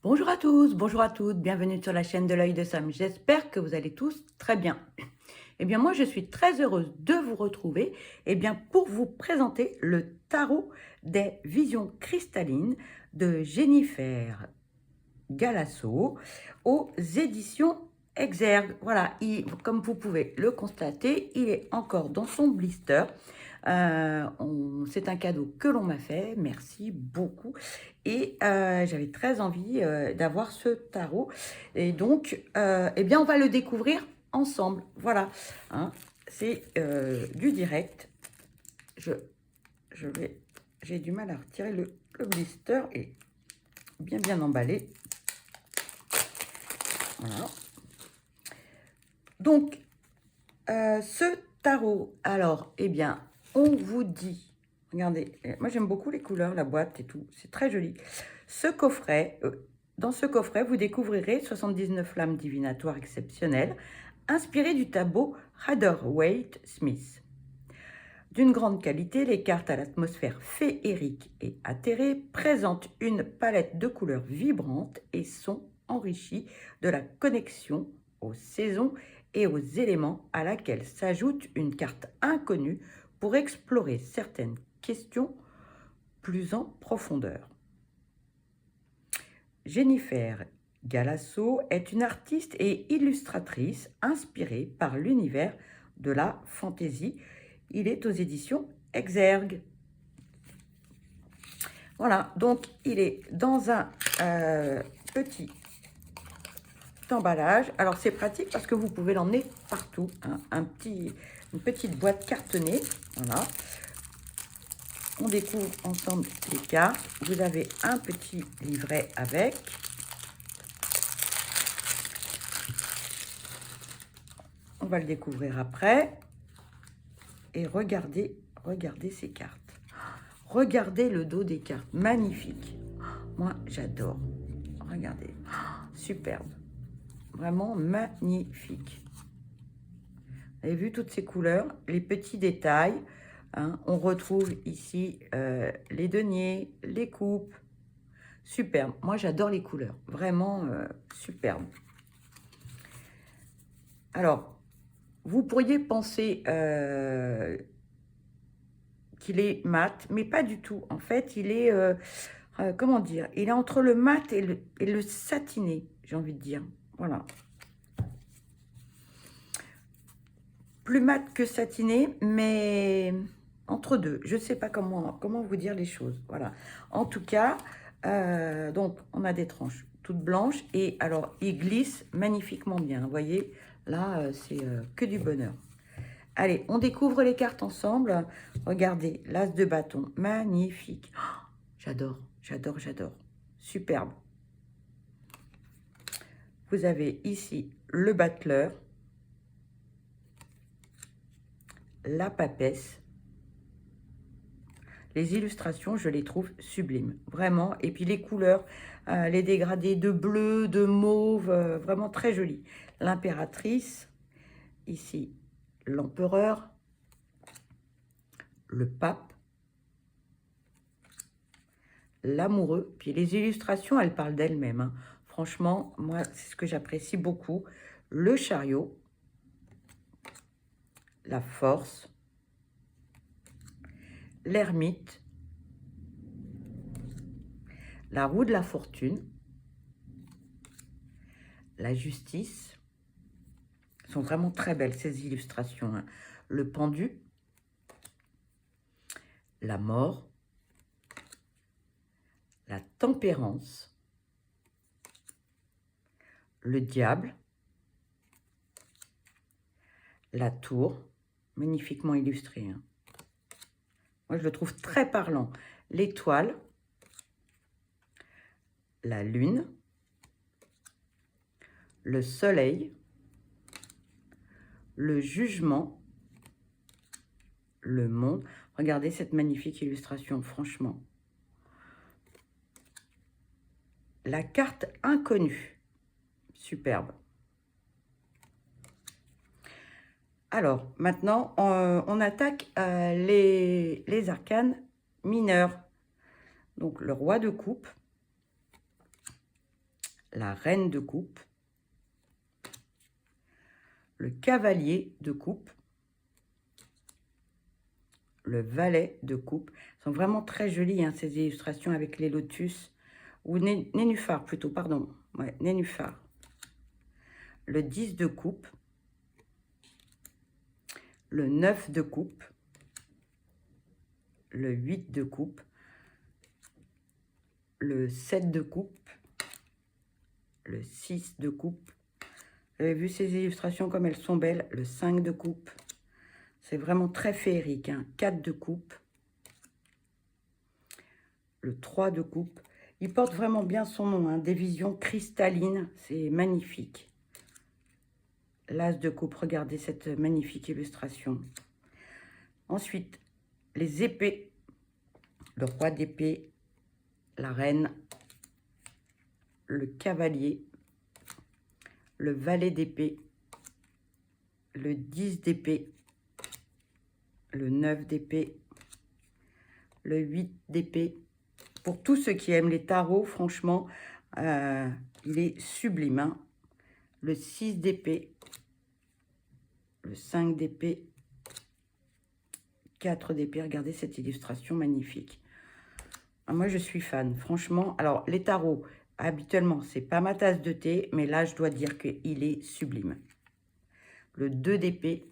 Bonjour à tous, bonjour à toutes, bienvenue sur la chaîne de l'œil de Sam. J'espère que vous allez tous très bien. Eh bien moi je suis très heureuse de vous retrouver pour vous présenter le tarot des visions cristallines de Jennifer Galasso aux éditions Exergue. Voilà, comme vous pouvez le constater, il est encore dans son blister. C'est un cadeau que l'on m'a fait, merci beaucoup. Et j'avais très envie d'avoir ce tarot. Et donc, on va le découvrir ensemble. Voilà, hein, c'est du direct. J'ai du mal à retirer le blister et bien emballé. Voilà. Donc, ce tarot, alors, on vous dit, regardez, moi j'aime beaucoup les couleurs, la boîte et tout, c'est très joli. Ce coffret, dans ce coffret, vous découvrirez 79 lames divinatoires exceptionnelles, inspirées du tableau Rider-Waite-Smith. D'une grande qualité, les cartes à l'atmosphère féerique et atterrée présentent une palette de couleurs vibrantes et sont enrichies de la connexion aux saisons et aux éléments à laquelle s'ajoute une carte inconnue pour explorer certaines questions plus en profondeur. Jennifer Galasso est une artiste et illustratrice inspirée par l'univers de la fantaisie. Il est aux éditions Exergue. Voilà, donc il est dans un petit emballage. Alors c'est pratique parce que vous pouvez l'emmener partout, hein. Une petite boîte cartonnée. Voilà. On découvre ensemble les cartes. Vous avez un petit livret avec. On va le découvrir après. Et regardez ces cartes. Regardez le dos des cartes. Magnifique. Moi, j'adore. Regardez. Superbe. Vraiment magnifique. Vous avez vu toutes ces couleurs, les petits détails. Hein, on retrouve ici les deniers, les coupes. Superbe. Moi, j'adore les couleurs. Vraiment superbe. Alors, vous pourriez penser qu'il est mat, mais pas du tout. En fait, il est, comment dire, il est entre le mat et le satiné, j'ai envie de dire. Voilà. Plus mat que satiné, mais entre deux. Je ne sais pas comment vous dire les choses. Voilà. En tout cas, donc, on a des tranches toutes blanches. Et alors, il glisse magnifiquement bien. Vous voyez, là, c'est que du bonheur. Allez, on découvre les cartes ensemble. Regardez, l'as de bâton, magnifique. Oh, j'adore, j'adore, j'adore. Superbe. Vous avez ici le battleur, la papesse. Les illustrations, je les trouve sublimes, vraiment. Et puis les couleurs, les dégradés de bleu, de mauve, vraiment très jolies. L'impératrice, ici, l'empereur, le pape, l'amoureux. Puis les illustrations, elles parlent d'elles-mêmes. Hein. Franchement, moi, c'est ce que j'apprécie beaucoup. Le chariot, la force, l'ermite, la roue de la fortune, la justice. Elles sont vraiment très belles, ces illustrations. Hein. Le pendu, la mort, la tempérance, le diable, la tour, magnifiquement illustré. Hein. Moi, je le trouve très parlant. L'étoile, la lune, le soleil, le jugement, le monde. Regardez cette magnifique illustration, franchement. La carte inconnue, superbe. Alors, maintenant, on attaque les arcanes mineurs. Donc, le roi de coupe, la reine de coupe, le cavalier de coupe, le valet de coupe. Elles sont vraiment très jolies, hein, ces illustrations avec les lotus, ou nénuphars plutôt, pardon. Ouais, nénuphars. Le 10 de coupe, le 9 de coupe, le 8 de coupe, le 7 de coupe, le 6 de coupe. Vous avez vu ces illustrations comme elles sont belles, le 5 de coupe. C'est vraiment très féerique, hein. 4 de coupe, le 3 de coupe. Il porte vraiment bien son nom, hein. Des visions cristallines, c'est magnifique. L'as de coupe, regardez cette magnifique illustration. Ensuite, les épées, le roi d'épée, la reine, le cavalier, le valet d'épée, le 10 d'épée, le 9 d'épée, le 8 d'épée. Pour tous ceux qui aiment les tarots, franchement, il est sublime, hein. Le 6 d'épée, le 5 d'épée, 4 d'épée. Regardez cette illustration magnifique. Moi, je suis fan, franchement. Alors, les tarots, habituellement, c'est pas ma tasse de thé, mais là, je dois dire qu'il est sublime. Le 2 d'épée,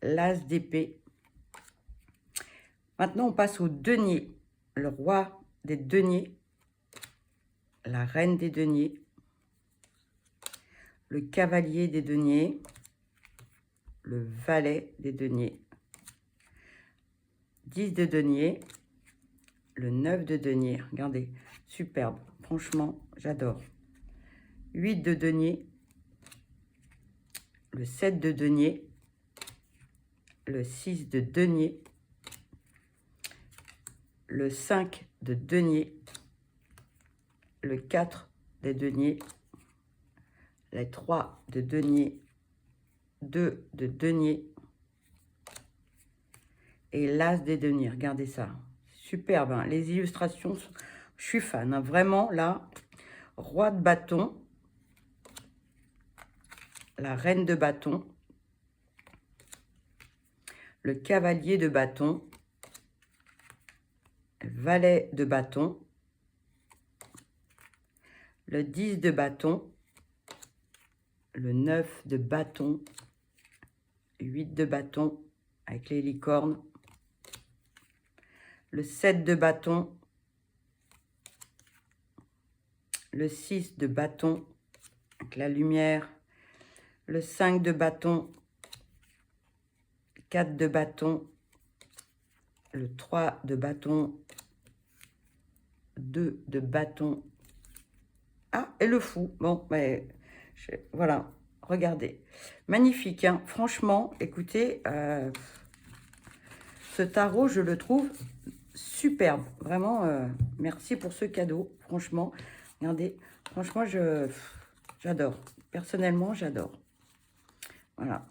l'as d'épée. Maintenant, on passe au denier. Le roi des deniers, la reine des deniers, le cavalier des deniers, le valet des deniers, 10 de denier, le 9 de denier. Regardez, superbe. Franchement, j'adore. 8 de denier, le 7 de denier, le 6 de denier, le 5 de denier, le 4 des deniers, les 3 de denier, 2 de denier et l'as des deniers. Regardez ça. Superbe, hein. Les illustrations, je suis fan, hein. Vraiment, là, roi de bâton, la reine de bâton, le cavalier de bâton, le valet de bâton, le 10 de bâton, le 9 de bâton, 8 de bâton avec les licornes, le 7 de bâton, le 6 de bâton avec la lumière, le 5 de bâton, 4 de bâton, le 3 de bâton, 2 de bâton. Ah, et le fou. Bon, mais voilà, regardez. Magnifique, hein. Franchement, écoutez, ce tarot, je le trouve superbe. Vraiment, merci pour ce cadeau. Franchement, regardez. Franchement, j'adore. Personnellement, j'adore. Voilà.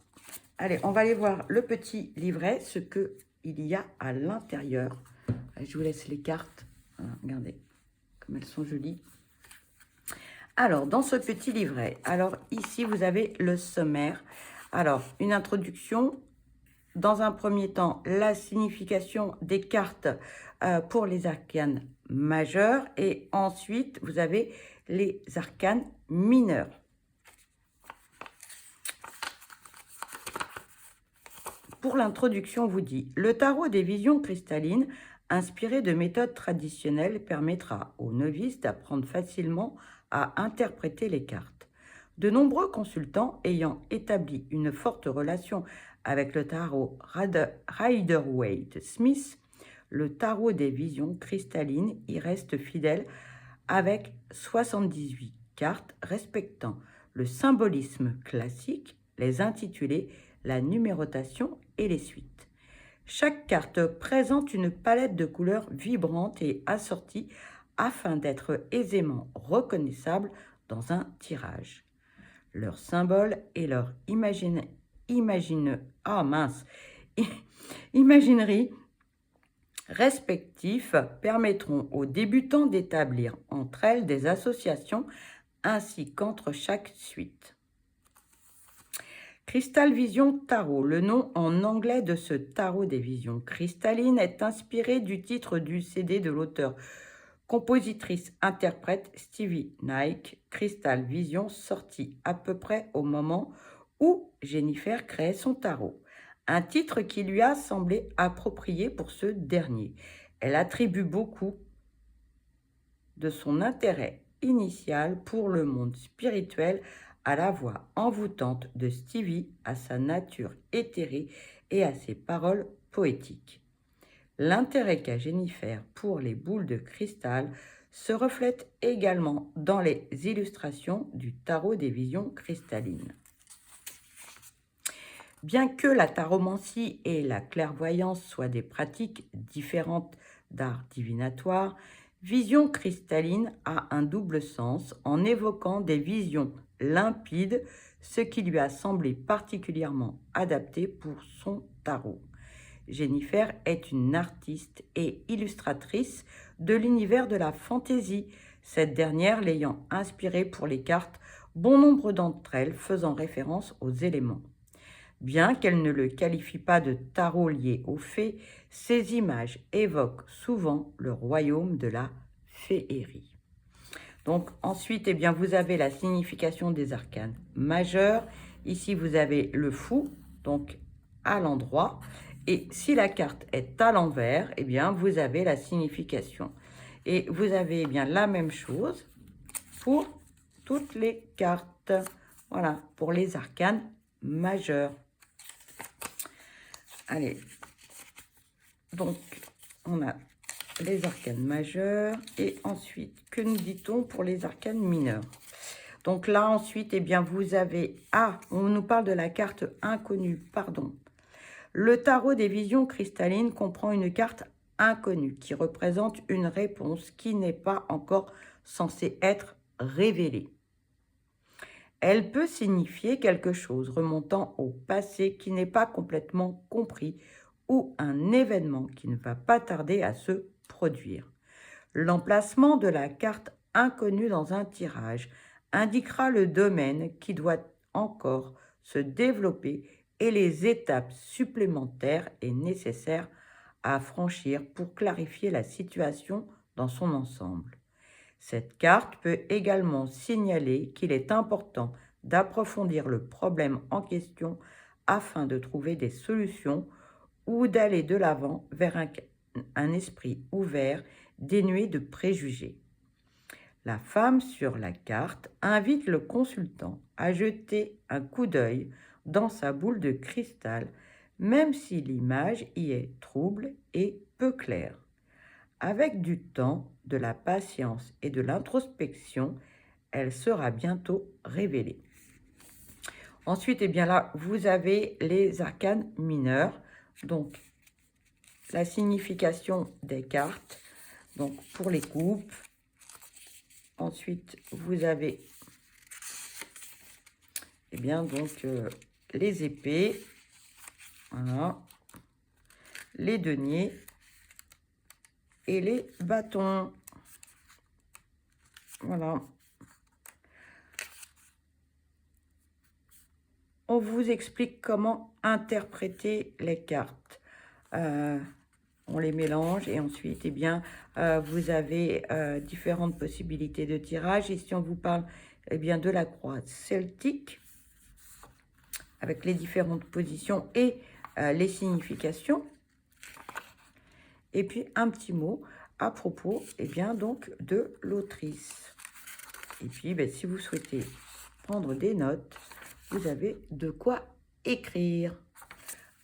Allez, on va aller voir le petit livret, ce qu'il y a à l'intérieur. Je vous laisse les cartes. Voilà, regardez comme elles sont jolies. Alors, dans ce petit livret, alors ici, vous avez le sommaire. Alors, une introduction. Dans un premier temps, la signification des cartes pour les arcanes majeurs. Et ensuite, vous avez les arcanes mineurs. Pour l'introduction, on vous dit « Le tarot des visions cristallines, inspiré de méthodes traditionnelles, permettra aux novices d'apprendre facilement à interpréter les cartes. De nombreux consultants ayant établi une forte relation avec le tarot Rider-Waite-Smith, le tarot des visions cristallines y reste fidèle avec 78 cartes respectant le symbolisme classique, les intitulés, la numérotation et les suites. Chaque carte présente une palette de couleurs vibrantes et assorties afin d'être aisément reconnaissable dans un tirage. Leurs symboles et leur imaginerie respectifs permettront aux débutants d'établir entre elles des associations ainsi qu'entre chaque suite. Crystal Vision Tarot, le nom en anglais de ce tarot des visions cristallines est inspiré du titre du CD de l'auteur compositrice-interprète Stevie Nicks, Crystal Vision, sorti à peu près au moment où Jennifer créait son tarot. Un titre qui lui a semblé approprié pour ce dernier. Elle attribue beaucoup de son intérêt initial pour le monde spirituel à la voix envoûtante de Stevie, à sa nature éthérée et à ses paroles poétiques. L'intérêt qu'a Jennifer pour les boules de cristal se reflète également dans les illustrations du tarot des visions cristallines. Bien que la taromancie et la clairvoyance soient des pratiques différentes d'art divinatoire, Vision cristalline a un double sens en évoquant des visions limpides, ce qui lui a semblé particulièrement adapté pour son tarot. Jennifer est une artiste et illustratrice de l'univers de la fantaisie, cette dernière l'ayant inspirée pour les cartes, bon nombre d'entre elles faisant référence aux éléments. Bien qu'elle ne le qualifie pas de tarot lié aux fées, ces images évoquent souvent le royaume de la féerie. Donc ensuite, vous avez la signification des arcanes majeurs. Ici, vous avez le fou, donc à l'endroit. Et si la carte est à l'envers, vous avez la signification. Et vous avez la même chose pour toutes les cartes. Voilà, pour les arcanes majeurs. Allez, donc on a les arcanes majeurs et ensuite, que nous dit-on pour les arcanes mineurs? Donc là, ensuite, vous avez... Ah, on nous parle de la carte inconnue, pardon. Le tarot des visions cristallines comprend une carte inconnue qui représente une réponse qui n'est pas encore censée être révélée. Elle peut signifier quelque chose remontant au passé qui n'est pas complètement compris ou un événement qui ne va pas tarder à se produire. L'emplacement de la carte inconnue dans un tirage indiquera le domaine qui doit encore se développer et les étapes supplémentaires et nécessaires à franchir pour clarifier la situation dans son ensemble. Cette carte peut également signaler qu'il est important d'approfondir le problème en question afin de trouver des solutions ou d'aller de l'avant vers un esprit ouvert, dénué de préjugés. La femme sur la carte invite le consultant à jeter un coup d'œil dans sa boule de cristal, même si l'image y est trouble et peu claire. Avec du temps, de la patience et de l'introspection, elle sera bientôt révélée. Ensuite, là, vous avez les arcanes mineurs, donc la signification des cartes, donc pour les coupes. Ensuite, vous avez les épées, voilà, les deniers et les bâtons. Voilà. On vous explique comment interpréter les cartes. On les mélange et ensuite, vous avez différentes possibilités de tirage. Ici, on vous parle de la croix celtique avec les différentes positions et les significations. Et puis, un petit mot à propos de l'autrice. Et puis, si vous souhaitez prendre des notes, vous avez de quoi écrire.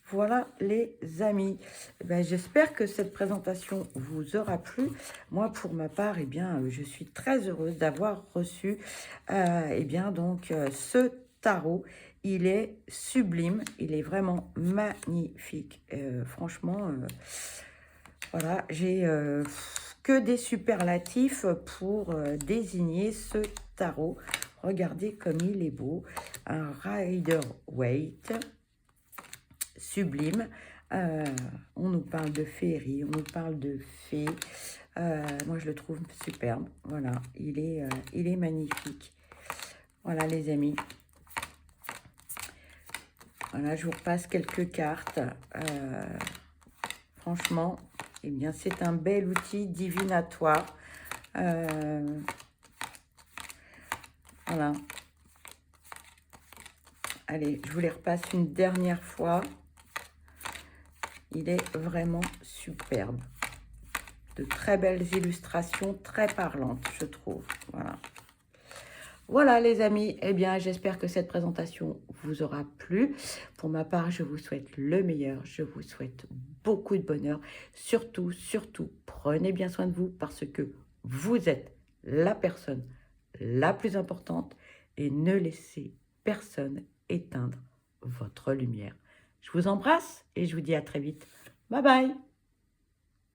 Voilà les amis, j'espère que cette présentation vous aura plu. Moi pour ma part, je suis très heureuse d'avoir reçu ce tarot. Il est sublime, il est vraiment magnifique. Franchement, voilà, j'ai que des superlatifs pour désigner ce tarot. Regardez comme il est beau, un Rider-Waite. Sublime, On nous parle de féerie, on nous parle de fées. Moi, je le trouve superbe. Voilà, il est magnifique. Voilà, les amis. Voilà, je vous repasse quelques cartes. Franchement, eh bien, c'est un bel outil divinatoire. Voilà. Allez, je vous les repasse une dernière fois. Il est vraiment superbe. De très belles illustrations, très parlantes, je trouve. Voilà. Voilà, les amis. Eh bien, j'espère que cette présentation vous aura plu. Pour ma part, je vous souhaite le meilleur. Je vous souhaite beaucoup de bonheur. Surtout, surtout, prenez bien soin de vous parce que vous êtes la personne la plus importante et ne laissez personne éteindre votre lumière. Je vous embrasse et je vous dis à très vite. Bye bye.